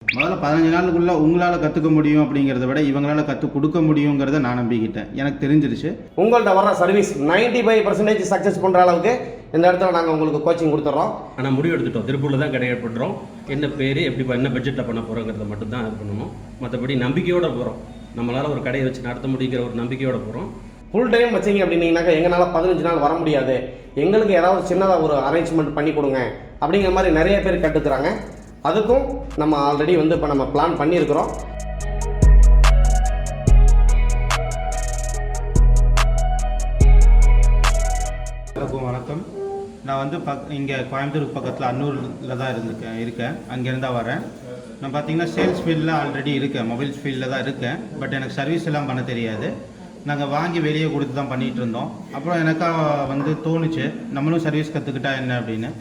முதல்ல 15 நாளுக்குள்ள உங்களால் கற்றுக்க முடியும் அப்படிங்கிறத விட இவங்களால் கற்றுக் கொடுக்க முடியுங்கிறத நான் நம்பிக்கிட்டேன். எனக்கு தெரிஞ்சிருச்சு. உங்கள்கிட்ட வர சர்வீஸ் 95% சக்ஸஸ் பண்ணுற அளவுக்கு இந்த இடத்துல நாங்கள் உங்களுக்கு கோச்சிங் கொடுத்துட்றோம். ஆனால் முடிவு எடுத்துட்டோம், திருப்பூரில் தான் கிடையாது பண்ணுறோம். என்ன பேர் எப்படி என்ன பட்ஜெட்டில் பண்ண போகிறோங்கிறத மட்டும் தான் இது பண்ணணும். மற்றபடி நம்பிக்கையோடு போகிறோம். நம்மளால் ஒரு கடையை வச்சு நடத்த முடியுங்கிற ஒரு நம்பிக்கையோடு போகிறோம். ஃபுல் டைம் வச்சிங்க அப்படின்னீங்கன்னாக்கா எங்களால் 15 நாள் வர முடியாது, எங்களுக்கு ஏதாவது சின்னதாக ஒரு அரேஞ்ச்மெண்ட் பண்ணி கொடுங்க அப்படிங்கிற மாதிரி நிறைய பேர் கட்டுக்கிறாங்க. அதுக்கும் நம்ம ஆல்ரெடி இப்போ நம்ம பிளான் பண்ணியிருக்கிறோம். எல்லாருக்கும் வணக்கம். நான் இங்கே கோயம்புத்தூருக்கு பக்கத்தில் அன்னூரில் தான் இருக்கேன். அங்கேருந்து தான் வரேன். நான் பார்த்தீங்கன்னா சேல்ஸ் ஃபீல்டில் ஆல்ரெடி இருக்கேன், மொபைல்ஸ் ஃபீல்டில் தான் இருக்கேன். பட் எனக்கு சர்வீஸ் எல்லாம் பண்ண தெரியாது. நாங்கள் வாங்கி வெளியே கொடுத்து தான் பண்ணிகிட்டு இருந்தோம். அப்புறம் எனக்கா தோணுச்சு நம்மளும் சர்வீஸ் கற்றுக்கிட்டா என்ன அப்படின்னு.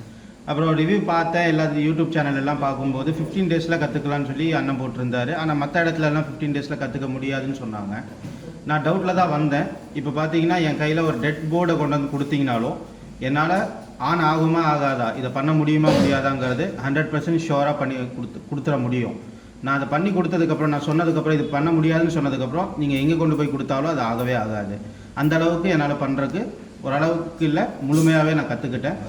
அப்புறம் ரிவ்யூ பார்த்தேன், எல்லாத்தையும் யூடியூப் சேனல் எல்லாம் பார்க்கும்போது 15 டேஸில் கற்றுக்கலான்னு சொல்லி அண்ணன் போட்டிருந்தாரு. ஆனால் மற்ற இடத்துலலாம் 15 டேஸில் கற்றுக்க முடியாதுன்னு சொன்னாங்க. நான் டவுட்டில் தான் வந்தேன். இப்போ பார்த்தீங்கன்னா என் கையில் ஒரு டெட் போர்டை கொண்டு வந்து கொடுத்தீங்கனாலும் என்னால் ஆன் ஆகுமா ஆகாதா, இதை பண்ண முடியுமா முடியாதாங்கிறது 100% ஷுவராக பண்ணி கொடுத்துட முடியும். நான் அதை பண்ணி கொடுத்ததுக்கப்புறம், நான் சொன்னதுக்கப்புறம் இது பண்ண முடியாதுன்னு சொன்னதுக்கப்புறம் நீங்கள் எங்கே கொண்டு போய் கொடுத்தாலும் அது ஆகவே ஆகாது. அந்த அளவுக்கு என்னால் பண்ணுறதுக்கு ஓரளவுக்கு இல்லை, முழுமையாகவே நான் கற்றுக்கிட்டேன்.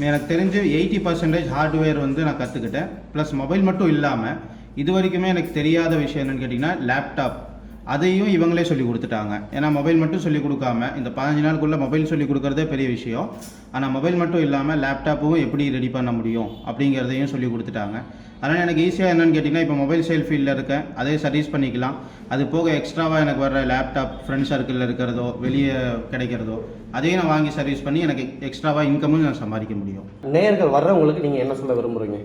எனக்கு தெரிஞ்சு 80% ஹார்ட்வேர் நான் கற்றுக்கிட்டேன். ப்ளஸ் மொபைல் மட்டும் இல்லாமல் இது வரைக்குமே எனக்கு தெரியாத விஷயம் என்னென்னு கேட்டிங்கன்னா லேப்டாப், அதையும் இவங்களே சொல்லி கொடுத்துட்டாங்க. ஏன்னா மொபைல் மட்டும் சொல்லிக் கொடுக்காம இந்த 15 நாளுக்குள்ளே மொபைல் சொல்லிக் கொடுக்குறதே பெரிய விஷயம். ஆனால் மொபைல் மட்டும் இல்லாமல் லேப்டாப்பும் எப்படி ரெடி பண்ண முடியும் அப்படிங்கிறதையும் சொல்லி கொடுத்துட்டாங்க. அதனால் எனக்கு ஈஸியாக என்னென்னு கேட்டிங்கன்னா, இப்போ மொபைல் சேல் ஃபீல்டில் இருக்கேன், அதே சர்வீஸ் பண்ணிக்கலாம். அது போக எக்ஸ்ட்ராவாக எனக்கு வர லேப்டாப் ஃப்ரெண்ட் சர்க்கிளில் இருக்கிறதோ வெளியே கிடைக்கிறதோ அதையும் நான் வாங்கி சர்வீஸ் பண்ணி எனக்கு எக்ஸ்ட்ராவாக இன்கமும் நான் சம்பாதிக்க முடியும். நேயர்கள் வர்றவங்களுக்கு நீங்கள் என்ன சொல்ல விரும்புகிறீங்க?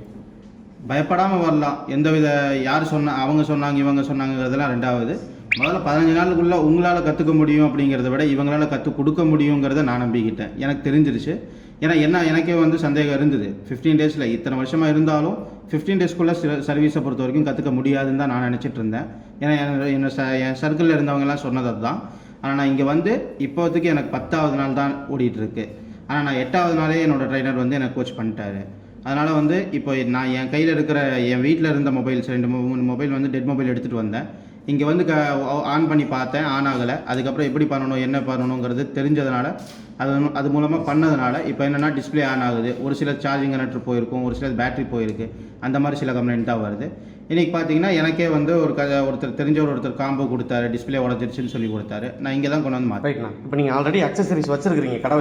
பயப்படாமல் வரலாம். எந்தவித யார் அவங்க சொன்னாங்க இவங்க சொன்னாங்கிறதெல்லாம் ரெண்டாவது. முதல்ல 15 நாளுக்குள்ளே உங்களால் கற்றுக்க முடியும் அப்படிங்கிறத விட இவங்களால் கற்றுக் கொடுக்க முடியுங்கிறத நான் நம்பிக்கிட்டேன். எனக்கு தெரிஞ்சிருச்சு. ஏன்னா எனக்கே சந்தேகம் இருந்தது. 15 டேஸில் இத்தனை வருஷமாக இருந்தாலும் 15 டேஸ்க்குள்ளே சர்வீஸை பொறுத்த வரைக்கும் கற்றுக்க முடியாதுன்னு தான் நான் நினச்சிட்டு இருந்தேன். ஏன்னா என் சர்க்கிளில் இருந்தவங்கலாம் சொன்னது அதுதான். ஆனால் நான் இங்கே இப்போதைக்கு எனக்கு 10வது நாள் தான் ஓடிட்டுருக்கு. ஆனால் நான் 8வது நாளே என்னோடய ட்ரைனர் எனக்கு கோச் பண்ணிட்டாரு. அதனால் இப்போ நான் என் கையில் இருக்கிற என் வீட்டில் இருந்த மொபைல்ஸ் 2-3 மொபைல் டெட் மொபைல் எடுத்துகிட்டு வந்தேன். இங்கே ஆன் பண்ணி பார்த்தேன், ஆன் ஆகலை. அதுக்கப்புறம் எப்படி பண்ணணும் என்ன பண்ணணுங்கிறது தெரிஞ்சதுனால அது மூலமாக பண்ணதுனால இப்போ என்னென்னா டிஸ்பிளே ஆன் ஆகுது. ஒரு சில சார்ஜிங் கனெக்டர் போயிருக்கும், ஒரு சில பேட்டரி போயிருக்கு. அந்த மாதிரி சில கம்ப்ளைண்ட் தான் வருது. இன்றைக்கி பார்த்தீங்கன்னா எனக்கே ஒருத்தர் தெரிஞ்சவர் காம்போ கொடுத்தாரு, டிஸ்பிளே உடஞ்சிருச்சுன்னு சொல்லி கொடுத்தாரு. நான் இங்கே தான் கொண்டு வந்து மாற்றிக்கலாம். இப்போ நீங்கள் ஆல்ரெடி அக்சசரிஸ் வச்சிருக்கீங்க, கடை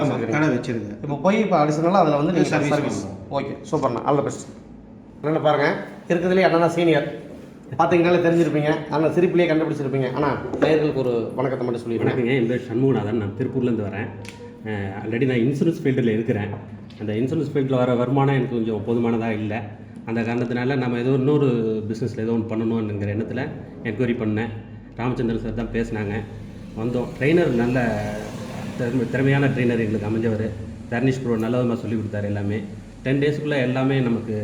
வச்சிருக்கேன். இப்போ போய் இப்போ அடிஷனலாக அதில் நீங்கள் சர்வீஸ். ஓகே, சூப்பர்ண்ணா, ஆல் த பெஸ்ட். என்ன பாருங்கள், இருக்கிறதுலே அண்ணா சீனியர் பார்த்தீங்கனாலே தெரிஞ்சிருப்பீங்க. ஆனால் சிரிப்பிலேயே கண்டுபிடிச்சிருப்பீங்க. ஆனால் நேயர்களுக்கு ஒரு வணக்கத்தை மட்டும் சொல்லியிருக்கேன். என் பேர் சண்முகநாதன், நான் திருப்பூர்லேருந்து வரேன். ஆல்ரெடி நான் இன்சூரன்ஸ் ஃபீல்டில் இருக்கிறேன். அந்த இன்சூரன்ஸ் ஃபீல்டில் வர வருமானம் எனக்கு கொஞ்சம் போதுமானதாக இல்லை. அந்த காரணத்தினால நம்ம இன்னொரு பிஸ்னஸில் ஏதோ ஒன்று பண்ணணுங்கிற எண்ணத்தில் என்கொயரி பண்ணேன். ராமச்சந்திரன் சார் தான் பேசினாங்க. வந்தோம். ட்ரெயினர் நல்ல திறமையான ட்ரெயினர் எங்களுக்கு அமைஞ்சவர். தர்னிஷ் ப்ரோ நல்ல விதமாக சொல்லிக் கொடுத்தாரு. எல்லாமே 10 டேஸுக்குள்ளே எல்லாமே நமக்கு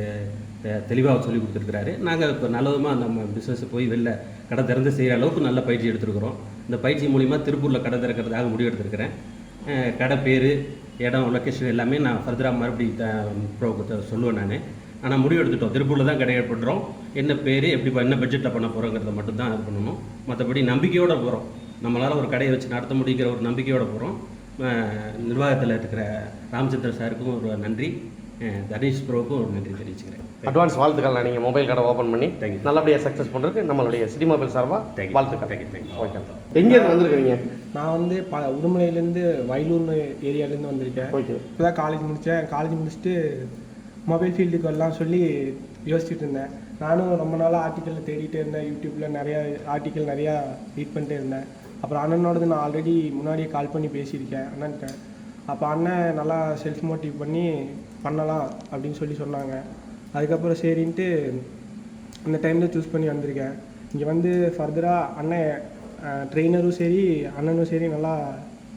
தெளிவாக சொல்லி கொடுத்துருக்குறாரு. நாங்கள் இப்போ நல்லதுமாக நம்ம பிஸ்னஸை போய் வெளில கடை திறந்து செய்கிற அளவுக்கு நல்ல பயிற்சி எடுத்துருக்குறோம். இந்த பயிற்சி மூலிமா திருப்பூரில் கடை திறக்கிறதுக்காக முடிவு எடுத்துருக்கிறேன். கடை பேர், இடம், லொக்கேஷன் எல்லாமே நான் ஃபர்தராக மறுபடியும் சொல்லுவேன் நான். ஆனால் முடிவு எடுத்துட்டோம், திருப்பூரில் தான் கடை பண்ணுறோம். என்ன பேர் எப்படி என்ன பட்ஜெட்டில் பண்ண போகிறோங்கிறத மட்டும் தான் இது பண்ணணும். மற்றபடி நம்பிக்கையோடு போகிறோம். நம்மளால் ஒரு கடையை வச்சு நடத்த முடியுங்கிற ஒரு நம்பிக்கையோடு போகிறோம். நிர்வாகத்தில் இருக்கிற ராமச்சந்திரன் சாருக்கும் ஒரு நன்றி, தனீஷ் ப்ரோவுக்கும் ஒரு நன்றி தெரிவிச்சுக்கிறேன். அட்வான்ஸ் வாழ்த்துக்கள். நீங்கள் மொபைல் கடை ஓப்பன் பண்ணி நல்லபடியாக சக்ஸஸ் பண்ணுறதுக்கு நம்மளுடைய சிட்டி மொபைல் சார்பாக வாழ்த்துக்கள். ஓகே, எங்கேருந்து வந்துருக்கீங்க? நான் உடுமலையிலேருந்து வயலூர் ஏரியாவிலேருந்து வந்திருக்கேன். ஓகே, இப்போ தான் காலேஜ் முடித்தேன். காலேஜ் முடிச்சுட்டு மொபைல் ஃபீல்டுக்கு வரலாம் சொல்லி யோசிச்சுட்டு இருந்தேன். நானும் ரொம்ப நாளாக ஆர்டிக்கலில் தேடிட்டே இருந்தேன். யூடியூப்பில் நிறையா ஆர்டிக்கல் நிறையா ரீட் பண்ணிட்டே இருந்தேன். அப்புறம் அண்ணனோடது நான் ஆல்ரெடி முன்னாடியே கால் பண்ணி பேசியிருக்கேன் அண்ணன்கிட்ட. அப்போ அண்ணன் நல்லா செல்ஃப் மோட்டிவ் பண்ணி பண்ணலாம் அப்படின்னு சொன்னாங்க. அதுக்கப்புறம் சரின்ட்டு அந்த டைமில் சூஸ் பண்ணி வந்திருக்கேன். இங்கே ஃபர்தராக அண்ணன் ட்ரெயினரும் சரி அண்ணனும் சரி நல்லா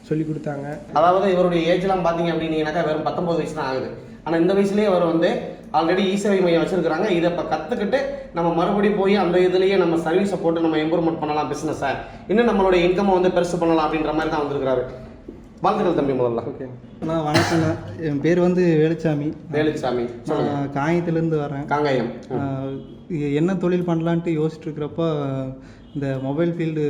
சொல்லி கொடுத்தாங்க. அதாவது இவருடைய ஏஜ்லாம் பார்த்தீங்க அப்படின்னீங்கன்னாக்கா வெறும் 19 வயசு தான் ஆகுது. ஆனால் இந்த வயசுலேயே அவர் ஆல்ரெடி இ-சேவை மையம் வச்சுருக்கிறாங்க. இதை இப்போ கற்றுக்கிட்டு நம்ம மறுபடியும் போய் அந்த இதுலேயே நம்ம சர்வீஸை போட்டு நம்ம இம்ப்ரூவ்மெண்ட் பண்ணலாம், பிஸ்னஸை இன்னும் நம்மளுடைய இன்கம்மை பெருசு பண்ணலாம் அப்படின்ற மாதிரி தான் வந்திருக்கிறாரு. வாழ்த்துக்கள் தம்பி முதல்ல. ஓகே அண்ணா வணக்கண்ணா, என் பேர் வந்து வேலுச்சாமி. வேலுச்சாமி, நான் காயத்துலேருந்து வரேன். காங்காயம். என்ன தொழில் பண்ணலான்ட்டு யோசிச்சுட்டு இருக்கிறப்ப இந்த மொபைல் ஃபீல்டு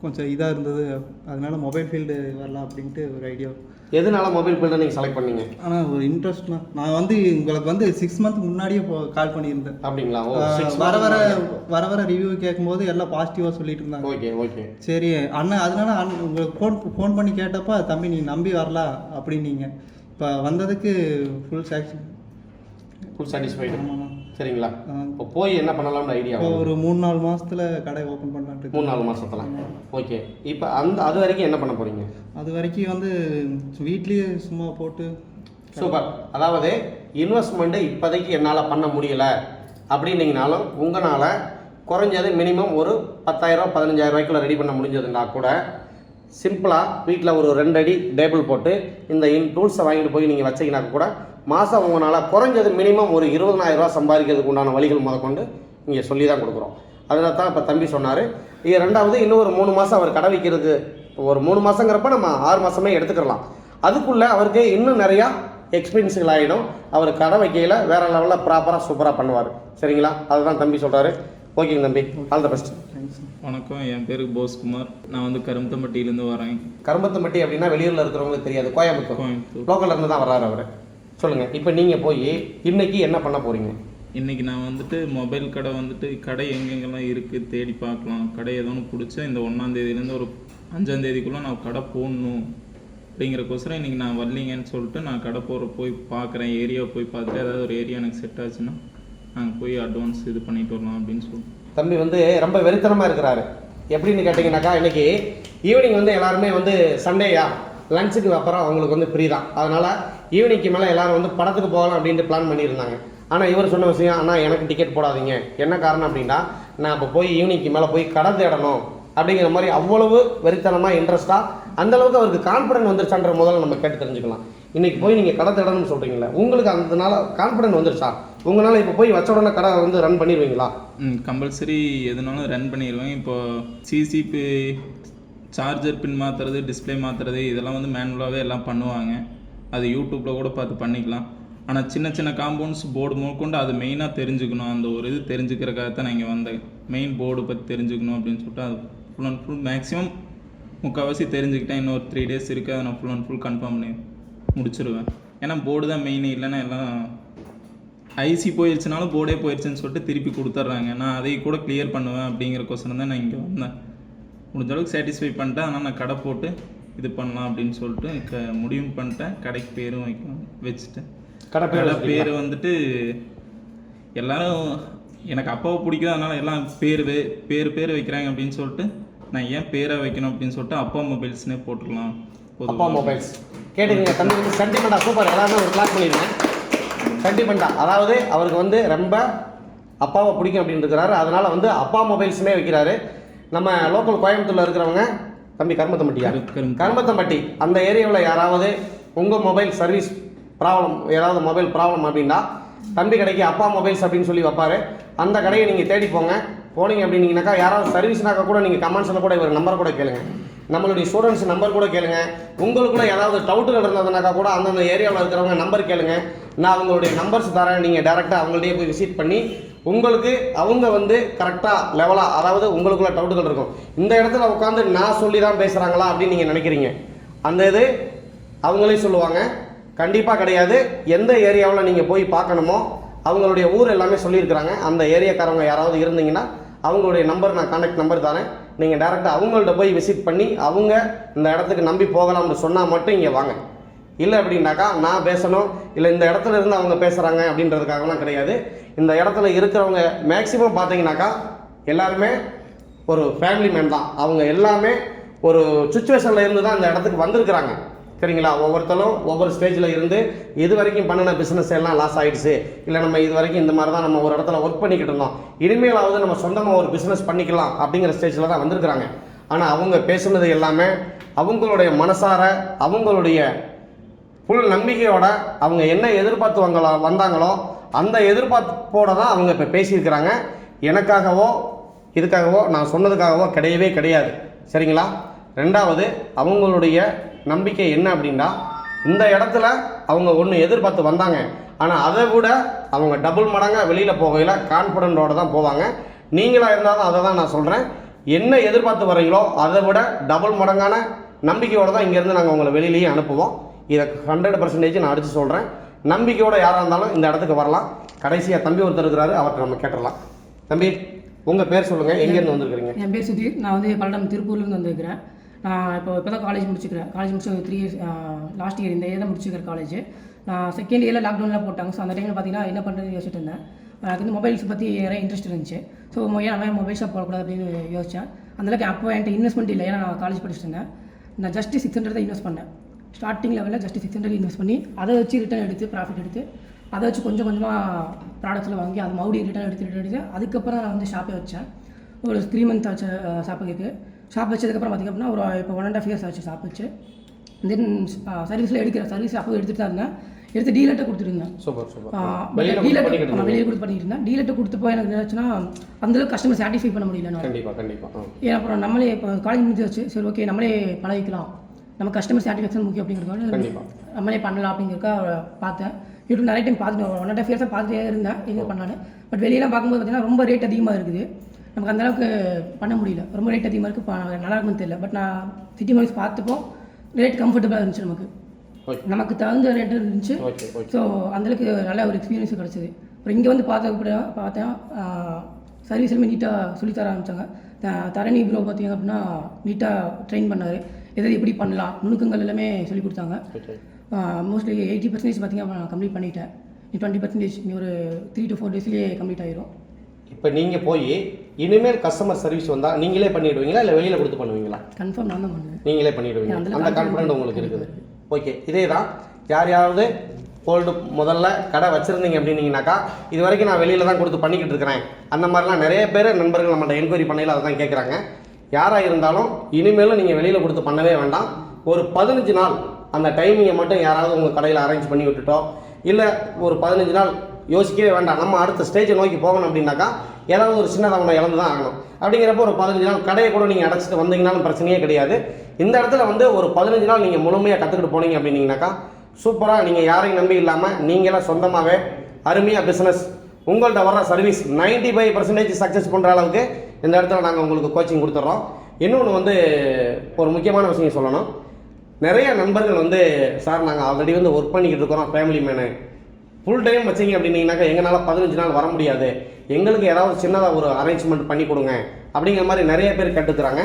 கொஞ்சம் இதாக இருந்தது, அதனால மொபைல் ஃபீல்டு வரலாம் அப்படின்ட்டு ஒரு ஐடியா. எதனால மொபைல் ஃபீல்டை நீங்கள் செலக்ட் பண்ணீங்க? ஆனால் ஒரு இன்ட்ரெஸ்ட்னா, நான் வந்து உங்களுக்கு வந்து 6 மந்த் முன்னாடியே கால் பண்ணியிருந்தேன். அப்படிங்களா? வர வர ரிவ்யூ கேட்கும்போது எல்லாம் பாசிட்டிவாக சொல்லிட்டு இருந்தாங்க. Okay okay. சரி அண்ணா, அதனால உங்களுக்கு ஃபோன் பண்ணி கேட்டப்ப தம்பி நீ நம்பி வரலாம் அப்படின்னீங்க. இப்போ வந்ததுக்கு ஃபுல் சாட்டிஸ்ஃபைடு. ஆமாண்ணா. சரிங்களா? இப்போ போய் என்ன பண்ணலாம்னு ஐடியா? ஒரு 3-4 மாதத்தில் கடை ஓப்பன் பண்ணலான்ட்டு. 3-4 மாதத்துல. ஓகே. இப்போ அது வரைக்கும் என்ன பண்ண போகிறீங்க? அது வரைக்கும் வந்து வீட்லேயே சும்மா போட்டு. சூப்பர். அதாவது இன்வெஸ்ட்மெண்ட்டு இப்போதைக்கு என்னால் பண்ண முடியலை அப்படின்னீங்கனாலும் உங்களால் குறைஞ்சது மினிமம் ஒரு 10,000 15,000 ரூபாய்க்குள்ள ரெடி பண்ண முடிஞ்சதுன்னா கூட சிம்பிளாக வீட்டில் ஒரு 2 அடி டேபிள் போட்டு இந்த டூல்ஸை வாங்கிட்டு போய் நீங்கள் வச்சிங்கன்னா கூட மாதம் உங்களால் குறைஞ்சது மினிமம் ஒரு 20,000 ரூபா சம்பாதிக்கிறதுக்கு உண்டான வழிகள் முதற்கொண்டு இங்கே சொல்லி தான் கொடுக்குறோம். அதில் தான் இப்போ தம்பி சொன்னார். இது ரெண்டாவது, இன்னும் ஒரு 3 மாதம் அவர் கடை வைக்கிறதுக்கு, ஒரு 3 மாதங்கிறப்ப நம்ம 6 மாதமே எடுத்துக்கலாம். அதுக்குள்ளே அவருக்கு இன்னும் நிறையா எக்ஸ்பீரியன்ஸுகள் ஆகிடும். அவர் கடை வைக்கையில் வேறு லெவலில் ப்ராப்பராக சூப்பராக பண்ணுவார். சரிங்களா? அதுதான் தம்பி சொல்கிறாரு. ஓகேங்க தம்பி, ஆல் த பெஸ்ட். வணக்கம், என் பேர் போஸ்குமார். நான் வந்து கரும்பத்தம்பட்டியிலேருந்து வரேன். கரும்பத்தம்பட்டி அப்படின்னா வெளியூரில் இருக்கிறவங்களுக்கு தெரியாது, கோயம்புத்தூர் லோக்கலில் இருந்து தான் வர்றாரு அவர். சொல்லுங்கள், இப்போ நீங்கள் போய் இன்றைக்கி என்ன பண்ண போகிறீங்க? இன்றைக்கி நான் வந்துட்டு மொபைல் கடை வந்துட்டு கடை எங்கெங்கெல்லாம் இருக்குது தேடி பார்க்கலாம். கடை ஏதோ ஒன்று பிடிச்சா இந்த 1ஆம் தேதியிலேருந்து ஒரு 5ஆம் தேதிக்குள்ளே நான் கடை போடணும் அப்படிங்கிறக்கோசரம் இன்றைக்கி நான் வரலீங்கன்னு சொல்லிட்டு நான் கடை போய் பார்க்குறேன். ஏரியாவை போய் பார்த்துட்டு ஏதாவது ஒரு ஏரியா எனக்கு செட் ஆச்சுன்னா நாங்கள் போய் அட்வான்ஸ் இது பண்ணிட்டு வரலாம் அப்படின்னு சொல்லிட்டு. தம்பி வந்து ரொம்ப வெறித்தனமாக இருக்கிறாரு. எப்படின்னு கேட்டிங்கனாக்கா, இன்றைக்கி ஈவினிங் வந்து எல்லாருமே வந்து சண்டேயா லஞ்சுக்கு அப்புறம் அவங்களுக்கு வந்து ஃப்ரீ தான். அதனால் ஈவினிங்க்கு மேலே எல்லோரும் வந்து படத்துக்கு போகலாம் அப்படின்ட்டு பிளான் பண்ணியிருந்தாங்க. ஆனால் இவர் சொன்ன விஷயம், ஆனால் எனக்கு டிக்கெட் போடாதீங்க. என்ன காரணம் அப்படின்னா, நான் இப்போ போய் ஈவினிங்க்கு மேலே போய் கடை தேடணும் அப்படிங்கிற மாதிரி அவ்வளவு வெறித்தனமாக இன்ட்ரெஸ்ட்டாக அந்தளவுக்கு அவருக்கு கான்ஃபிடென்ட் வந்துருச்சான்ற முதல்ல நம்ம கேட்டு தெரிஞ்சுக்கலாம். இன்றைக்கி போய் நீங்கள் கடை தேடணும்னு சொல்கிறீங்களே, உங்களுக்கு அதனால கான்ஃபிடென்ட் வந்துருச்சா? உங்களால் இப்போ போய் வச்ச உடனே கடை வந்து ரன் பண்ணிடுவீங்களா? கம்பல்சரி எதுனாலும் ரன் பண்ணிடுவேன். இப்போ சிசிபி சார்ஜர் பின் மாற்றுறது, டிஸ்பிளே மாற்றுறது, இதெல்லாம் வந்து மேனுவலாகவே எல்லாம் பண்ணுவாங்க. அது யூடியூப்பில் கூட பார்த்து பண்ணிக்கலாம். ஆனால் சின்ன சின்ன காம்பவுண்ட்ஸ் போர்டு முதற்கொண்டு அது மெயினாக தெரிஞ்சுக்கணும். அந்த ஒரு இது தெரிஞ்சுக்கிறக்காக தான் நான் இங்கே வந்தேன். மெயின் போர்டு பற்றி தெரிஞ்சுக்கணும் அப்படின்னு சொல்லிட்டு அது ஃபுல் அண்ட் ஃபுல் மேக்ஸிமம் முக்கால்வாசி தெரிஞ்சுக்கிட்டேன். இன்னொரு 3 days இருக்குது, அதை நான் ஃபுல் அண்ட் ஃபுல் கன்ஃபார்ம் பண்ணி முடிச்சிருவேன். ஏன்னா போர்டு தான் மெயின், இல்லைன்னா எல்லாம் ஐசி போயிடுச்சுனாலும் போர்டே போயிடுச்சுன்னு சொல்லிட்டு திருப்பி கொடுத்துட்றாங்க. நான் அதை கூட கிளியர் பண்ணுவேன் அப்படிங்கிறக்கோசரம் தான் நான் இங்கே வந்தேன். முடிஞ்ச அளவுக்கு சாட்டிஸ்ஃபை பண்ணிட்டேன். ஆனால் நான் கடை போட்டு இது பண்ணலாம் அப்படின்னு சொல்லிட்டு முடிவும் பண்ணிட்டேன். கடைக்கு பேரும் வச்சுட்டேன். கடை பேர் வந்துட்டு எல்லாரும் எனக்கு அப்பாவை பிடிக்கும், அதனால் எல்லாம் பேர் வைக்கிறாங்க அப்படின்னு சொல்லிட்டு நான் ஏன் பேரை வைக்கணும் அப்படின்னு சொல்லிட்டு அப்பா மொபைல்ஸ்னே போட்டுடலாம். அப்பா மொபைல்ஸ் கேட்டுக்கங்க. தம்பி வந்து சென்டிமெண்ட்டாக சூப்பர், எல்லாருமே ஒரு கிளாஸ் பண்ணிடுங்க. சென்டிமெண்ட்டாக, அதாவது அவருக்கு வந்து ரொம்ப அப்பாவை பிடிக்கும் அப்படின்னு இருக்கிறாரு. அதனால் வந்து அப்பா மொபைல்ஸுமே வைக்கிறாரு. நம்ம லோக்கல் கோயம்புத்தூரில் இருக்கிறவங்க, தம்பி கரும்பத்தம்பட்டி அந்த ஏரியாவில் யாராவது உங்கள் மொபைல் சர்வீஸ் ப்ராப்ளம், ஏதாவது மொபைல் ப்ராப்ளம் அப்படின்னா தம்பி கடைக்கு அப்பா மொபைல்ஸ் அப்படின்னு சொல்லி வைப்பார். அந்த கடையை நீங்கள் தேடி போனீங்க அப்படின்னீங்கன்னாக்கா, யாராவது சர்வீஸ்னாக்கா கூட நீங்கள் கமெண்ட்ஸில் கூட இவர் நம்பர் கூட கேளுங்க, நம்மளுடைய ஸ்டூடெண்ட்ஸ் நம்பர் கூட கேளுங்க. உங்களுக்குள்ள ஏதாவது டவுட்டுகள் இருந்ததுனாக்கா கூட அந்தந்த ஏரியாவில் இருக்கிறவங்க நம்பர் கேளுங்க. நான் அவங்களுடைய நம்பர்ஸ் தரேன். நீங்கள் டேரெக்டாக அவங்கள்டே போய் விசிட் பண்ணி உங்களுக்கு அவங்க வந்து கரெக்டாக லெவலாக, அதாவது உங்களுக்குள்ள டவுட்டுகள் இருக்கும். இந்த இடத்துல உட்காந்து நான் சொல்லி தான் பேசுகிறாங்களா அப்படின்னு நீங்கள் நினைக்கிறீங்க. அந்த இது அவங்களே சொல்லுவாங்க. கண்டிப்பாக கிடையாது. எந்த ஏரியாவில் நீங்கள் போய் பார்க்கணுமோ அவங்களுடைய ஊர் எல்லாமே சொல்லியிருக்கிறாங்க. அந்த ஏரியாக்காரவங்க யாராவது இருந்தீங்கன்னா அவங்களுடைய நம்பர், நான் கான்டாக்ட் நம்பர் தரேன். நீங்கள் டேரெக்டாக அவங்கள்ட்ட போய் விசிட் பண்ணி அவங்க இந்த இடத்துக்கு நம்பி போகலாம்னு சொன்னால் மட்டும் இங்கே வாங்க. இல்லை அப்படின்னாக்கா நான் பேசணும், இல்லை இந்த இடத்துல இருந்து அவங்க பேசுகிறாங்க அப்படின்றதுக்காகலாம் கிடையாது. இந்த இடத்துல இருக்கிறவங்க மேக்ஸிமம் பார்த்தீங்கன்னாக்கா எல்லாருமே ஒரு ஃபேமிலி மேன் தான். அவங்க எல்லாமே ஒரு சுச்சுவேஷனில் இருந்து தான் இந்த இடத்துக்கு வந்திருக்கிறாங்க. சரிங்களா? ஒவ்வொருத்தரும் ஒவ்வொரு ஸ்டேஜில் இருந்து இது வரைக்கும் பண்ணின பிஸ்னஸ் எல்லாம் லாஸ் ஆகிடுச்சு, இல்லை நம்ம இது வரைக்கும் இந்த மாதிரி தான் நம்ம ஒரு இடத்துல ஒர்க் பண்ணிக்கிட்டு இருந்தோம், இனிமேலாவது நம்ம சொந்தமாக ஒரு பிஸ்னஸ் பண்ணிக்கலாம் அப்படிங்கிற ஸ்டேஜில் தான் வந்திருக்கிறாங்க. ஆனால் அவங்க பேசுனது எல்லாமே அவங்களுடைய மனசார, அவங்களுடைய ஃபுல் நம்பிக்கையோட, அவங்க என்ன எதிர்பார்த்து வந்தாங்களோ அந்த எதிர்பார்ப்போடு தான் அவங்க இப்போ பேசியிருக்கிறாங்க. எனக்காகவோ இதுக்காகவோ நான் சொன்னதுக்காகவோ கிடையவே கிடையாது. சரிங்களா? ரெண்டாவது, அவங்களுடைய நம்பிக்கை என்ன அப்படின்னா, இந்த இடத்துல அவங்க ஒன்று எதிர்பார்த்து வந்தாங்க, ஆனால் அதை விட அவங்க டபுள் மடங்காக வெளியில் போகையில் கான்ஃபிடென்ட்டோடு தான் போவாங்க. நீங்களாக இருந்தாலும் அதை தான் நான் சொல்கிறேன். என்ன எதிர்பார்த்து வரீங்களோ அதை விட டபுள் மடங்கான நம்பிக்கையோடு தான் இங்கேருந்து நாங்கள் உங்களை வெளியிலேயே அனுப்புவோம். இதை 100% நான் அடித்து சொல்கிறேன். நம்பிக்கையோடு யாராக இருந்தாலும் இந்த இடத்துக்கு வரலாம். கடைசியாக தம்பி ஒருத்தர் இருக்கிறாரு, அவர்கிட்ட நம்ம கேட்டுடலாம். தம்பி, உங்கள் பேர் சொல்லுங்கள், எங்கேருந்து வந்துருக்கிறீங்க? என் பேர் சுதீர். நான் வந்து பல்லடம் திருப்பூர்லேருந்து வந்திருக்கிறேன். நான் இப்போ தான் காலேஜ் முடிச்சுக்கிறேன். காலேஜ் முடிச்சு 3 இயர்ஸ், லாஸ்ட் இயர் இந்த இயர் தான் முடிச்சுக்கிறேன் காலேஜ். நான் செகண்ட் இயரில் லாக்டவுனில் போட்டாங்க. ஸோ அந்த டைமில் பார்த்தீங்கன்னா என்ன பண்ணுறது யோசிச்சுட்டு இருந்தேன். எனக்கு வந்து மொபைல்ஸ் பற்றி நிறைய இன்ட்ரெஸ்ட் இருந்துச்சு. ஸோ ஏன் மொபைல் ஷாப் போடக்கூடாது அப்படின்னு யோசித்தேன். அந்தளவுக்கு அப்போ என்கிட்ட இன்வெஸ்ட்மெண்ட் இல்லை, ஏன்னா நான் காலேஜ் படிச்சுட்டு இருந்தேன். நான் ஜஸ்ட்டு 600 தான் இன்வெஸ்ட் பண்ணேன். ஸ்டார்டிங் லெவலில் ஜஸ்ட்டு 600 இன்வெஸ்ட் பண்ணி அதை வச்சு ரிட்டர்ன் எடுத்து ப்ராஃபிட் எடுத்து அதை வச்சு கொஞ்சம் கொஞ்சமாக ப்ராடக்ட்ஸில் வாங்கி அது மறுபடியும் ரிட்டர்ன் எடுத்து அதுக்கப்புறம் நான் வந்து ஷாப்பே வச்சேன். ஒரு 3 மந்த் வச்ச ஷாப்புக்கு இருக்குது. ஷாப் வச்சதுக்கப்புறம் பார்த்திங்க அப்படின்னா ஒரு இப்போ 1.5 இயர்ஸ் ஆச்சு ஷாப் வச்சு. தென் சர்வீஸில் சர்வீஸ் அப்போ எடுத்துகிட்டு தான் இருந்தேன். எடுத்து டீலர்ட்டை கொடுத்துருந்தேன். வெளியே கொடுத்து பண்ணிட்டு இருந்தேன். டீலர்ட்டை கொடுத்தப்போ எனக்கு என்னாச்சுன்னா அந்தளவுக்கு கஸ்டமர் சாட்டிஸ்ஃபை பண்ண முடியல. கண்டிப்பாக. ஏன் அப்புறம் நம்மளே இப்போ காலேஜ் முடிஞ்சிச்சு, சரி ஓகே நம்மளே பழகிக்கலாம், நம்ம கஸ்டமர் சாட்டிஸ்ஃபேக்ஷன் முக்கியம் அப்படிங்கிறதுனால நம்மளே பண்ணலாம் அப்படிங்கிறக்கா பார்த்தேன். யூடியூப் நிறைய டைம் பார்த்துட்டு 1.5 இயர்ஸாக பார்த்துட்டே இருந்தேன் எங்கே பண்ணலான்னு. பட் வெளியெல்லாம் பார்க்கும்போது பார்த்தீங்கன்னா ரொம்ப ரேட் அதிகமாக இருக்குது. நமக்கு அந்தளவுக்கு பண்ண முடியல. ரொம்ப ரேட் அதிகமாக இருக்குது, நல்லா இருக்குன்னு தெரியல. பட் நான் சிட்டி மொபைல்ஸ் பார்த்துப்போம், ரேட் கம்ஃபர்டபுளாக இருந்துச்சு. நமக்கு தகுந்த ரேட் இருந்துச்சு. ஸோ அந்தளவுக்கு நல்ல ஒரு எக்ஸ்பீரியன்ஸ் கிடச்சிது. அப்புறம் இங்கே வந்து பார்த்தேன் சர்வீஸ் எல்லாமே நீட்டாக சொல்லித்தர ஆரம்பித்தாங்க. தரணி ப்ரோ பார்த்தீங்க அப்படின்னா நீட்டாக ட்ரெயின் பண்ணார். எதாவது எப்படி பண்ணலாம் நுணுக்கங்கள் எல்லாமே சொல்லி கொடுத்தாங்க. மோஸ்ட்லி 80% பார்த்தீங்கன்னா நான் கம்ப்ளீட் பண்ணிட்டேன். 20% நீ ஒரு 3 to 4 டேஸ்லேயே கம்ப்ளீட் ஆகிரும். இப்போ நீங்கள் போய் இனிமேல் கஸ்டமர் சர்வீஸ் வந்தால் நீங்களே பண்ணிவிடுவீங்களா இல்லை வெளியில் கொடுத்து பண்ணுவீங்களா? கன்ஃபார்ம் நான் தான் பண்ணுவேன். நீங்களே பண்ணிவிடுவீங்க, அந்த கான்ஃபிடென்ட் உங்களுக்கு இருக்குது. ஓகே, இதே தான் யாரையாவது கோல்டு முதல்ல கடை வச்சுருந்தீங்க அப்படின்னீங்கனாக்கா, இது வரைக்கும் நான் வெளியில் தான் கொடுத்து பண்ணிக்கிட்டு இருக்கிறேன், அந்த மாதிரிலாம் நிறைய பேர் நண்பர்கள் நம்மள்ட்ட என்கொயரி பண்ணையில் அதை தான் கேட்குறாங்க. யாராக இருந்தாலும் இனிமேலும் நீங்கள் வெளியில் கொடுத்து பண்ணவே வேண்டாம். ஒரு 15 நாள் அந்த டைமிங்கை மட்டும் யாராவது உங்கள் கடையில் அரேஞ்ச் பண்ணி விட்டுட்டோம், இல்லை ஒரு 15 நாள் யோசிக்கவே வேண்டாம், நம்ம அடுத்த ஸ்டேஜை நோக்கி போகணும் அப்படின்னாக்கா ஏதாவது ஒரு சின்னதாக ஒன்று இழந்து தான் ஆகணும். அப்படிங்கிறப்போ ஒரு 15 நாள் கடையை கூட நீங்கள் அடைச்சிட்டு வந்தீங்கன்னாலும் பிரச்சனையே கிடையாது. இந்த இடத்துல வந்து ஒரு 15 நாள் நீங்கள் முழுமையாக கற்றுக்கிட்டு போனீங்க அப்படின்னீங்கனாக்கா சூப்பராக நீங்கள் யாரையும் நம்பி இல்லாமல் நீங்களாம் சொந்தமாகவே அருமையாக பிஸ்னஸ் உங்கள்கிட்ட வர்ற சர்வீஸ் 95% சக்ஸஸ் பண்ணுற அளவுக்கு இந்த இடத்துல நாங்கள் உங்களுக்கு கோச்சிங் கொடுத்துட்றோம். இன்னொன்று வந்து ஒரு முக்கியமான விஷயம் சொல்லணும். நிறைய நண்பர்கள் வந்து சார் நாங்கள் ஆல்ரெடி வந்து ஒர்க் பண்ணிக்கிட்டு இருக்கிறோம், ஃபேமிலி மேனு ஃபுல் டைம் வச்சிங்க அப்படின்னீங்கனாக்கா எங்களால் 15 நாள் வர முடியாது, எங்களுக்கு ஏதாவது சின்னதாக ஒரு அரேஞ்ச்மெண்ட் பண்ணி கொடுங்க அப்படிங்கிற மாதிரி நிறைய பேர் கேட்டுக்கிறாங்க.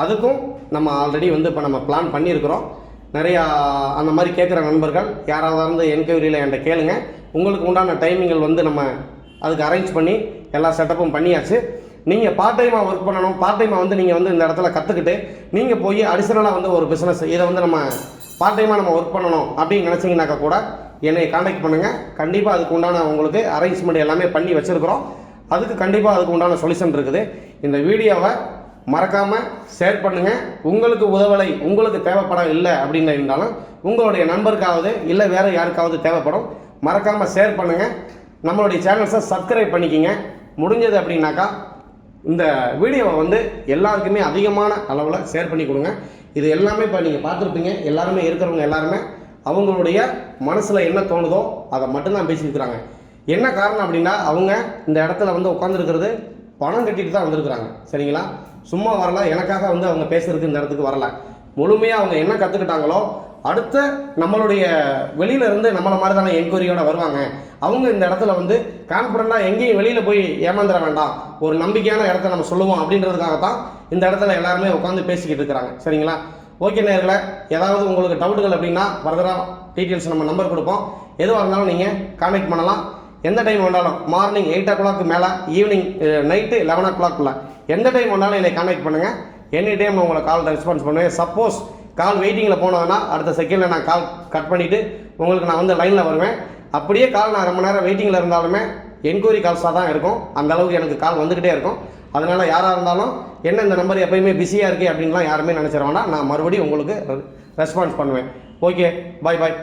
அதுக்கும் நம்ம ஆல்ரெடி வந்து இப்போ நம்ம பிளான் பண்ணியிருக்கிறோம். நிறையா அந்த மாதிரி கேட்குற நண்பர்கள் யாராவது இருந்து என்கொயரியில் என்கிட்ட கேளுங்க. உங்களுக்கு உண்டான டைமிங்கள் வந்து நம்ம அதுக்கு அரேஞ்ச் பண்ணி எல்லா செட்டப்பும் பண்ணியாச்சு. நீங்கள் பார்ட் டைமாக ஒர்க் பண்ணணும், பார்ட் டைமாக வந்து நீங்கள் வந்து இந்த இடத்துல கற்றுக்கிட்டு நீங்கள் போய் அடிஷனலாக வந்து ஒரு பிஸ்னஸ் இதை வந்து நம்ம பார்ட் டைமாக நம்ம ஒர்க் பண்ணணும் அப்படின்னு நினச்சிங்கனாக்கா கூட என்னை காண்டாக்ட் பண்ணுங்கள். கண்டிப்பாக அதுக்கு உண்டான உங்களுக்கு அரேஞ்ச்மெண்ட் எல்லாமே பண்ணி வச்சுருக்கிறோம். அதுக்கு கண்டிப்பாக அதுக்கு உண்டான சொல்யூஷன் இருக்குது. இந்த வீடியோவை மறக்காமல் ஷேர் பண்ணுங்கள். உங்களுக்கு உதவலை, உங்களுக்கு தேவைப்படம் இல்லை அப்படின்னு இருந்தாலும் உங்களுடைய நண்பருக்காவது இல்லை வேறு யாருக்காவது தேவைப்படும், மறக்காமல் ஷேர் பண்ணுங்கள். நம்மளுடைய சேனல்ஸை சப்ஸ்கிரைப் பண்ணிக்கிங்க. முடிஞ்சது அப்படின்னாக்கா இந்த வீடியோவை வந்து எல்லாருக்குமே அதிகமான அளவில் ஷேர் பண்ணி கொடுங்க. இது எல்லாமே இப்போ நீங்கள் பார்த்துருப்பீங்க, எல்லாருமே இருக்கிறவங்க எல்லாருமே அவங்களுடைய மனசில் என்ன தோணுதோ அதை மட்டும்தான் பேசியிருக்கிறாங்க. என்ன காரணம் அப்படின்னா அவங்க இந்த இடத்துல வந்து உட்காந்துருக்கிறது பணம் கட்டிட்டு தான் வந்திருக்கிறாங்க. சரிங்களா, சும்மா வரல, எனக்காக வந்து அவங்க பேசுறதுக்கு இந்த இடத்துக்கு வரல. முழுமையாக அவங்க என்ன கற்றுக்கிட்டாங்களோ அடுத்த நம்மளுடைய வெளியிலேருந்து நம்மளை மாதிரி தானே என்கொயரியோட வருவாங்க. அவங்க இந்த இடத்துல வந்து கான்ஃபிடண்ட்டாக எங்கேயும் வெளியில் போய் ஏமாந்துட வேண்டாம், ஒரு நம்பிக்கையான இடத்த நம்ம சொல்லுவோம் அப்படின்றதுக்காகத்தான் இந்த இடத்துல எல்லாருமே உட்காந்து பேசிக்கிட்டு இருக்கிறாங்க. சரிங்களா, ஓகே நேயர்களே, ஏதாவது உங்களுக்கு டவுட்டுகள் அப்படின்னா ஃபர்தராக டீட்டெயில்ஸ் நம்ம நம்பர் கொடுப்போம். எதுவாக இருந்தாலும் நீங்கள் கான்டாக்ட் பண்ணலாம். எந்த டைம் வந்தாலும் மார்னிங் 8 o'clock மேலே, ஈவினிங் நைட்டு 11 o'clock எந்த டைம் வந்தாலும் என்னை கான்டாக்ட் பண்ணுங்கள். எனி டைம் நான் உங்களை கால் ரெஸ்பான்ஸ் பண்ணுவேன். சப்போஸ் கால் வெயிட்டிங்கில் போனதுன்னா அடுத்த செகண்டில் நான் கால் கட் பண்ணிவிட்டு உங்களுக்கு நான் வந்து லைனில் வருவேன். அப்படியே கால் நான் ரொம்ப நேரம் வெயிட்டிங்கில் இருந்தாலுமே என்கொயரி கால்ஸாக தான் இருக்கும், அந்த அளவுக்கு எனக்கு கால் வந்துக்கிட்டே இருக்கும். அதனால் யாராக இருந்தாலும் என்ன இந்த நம்பர் எப்போயுமே பிஸியாக இருக்குது அப்படின்லாம் யாருமே நினச்சிட வேண்டாம், நான் மறுபடியும் உங்களுக்கு ரெஸ்பான்ஸ் பண்ணுவேன். ஓகே, பாய் பாய்.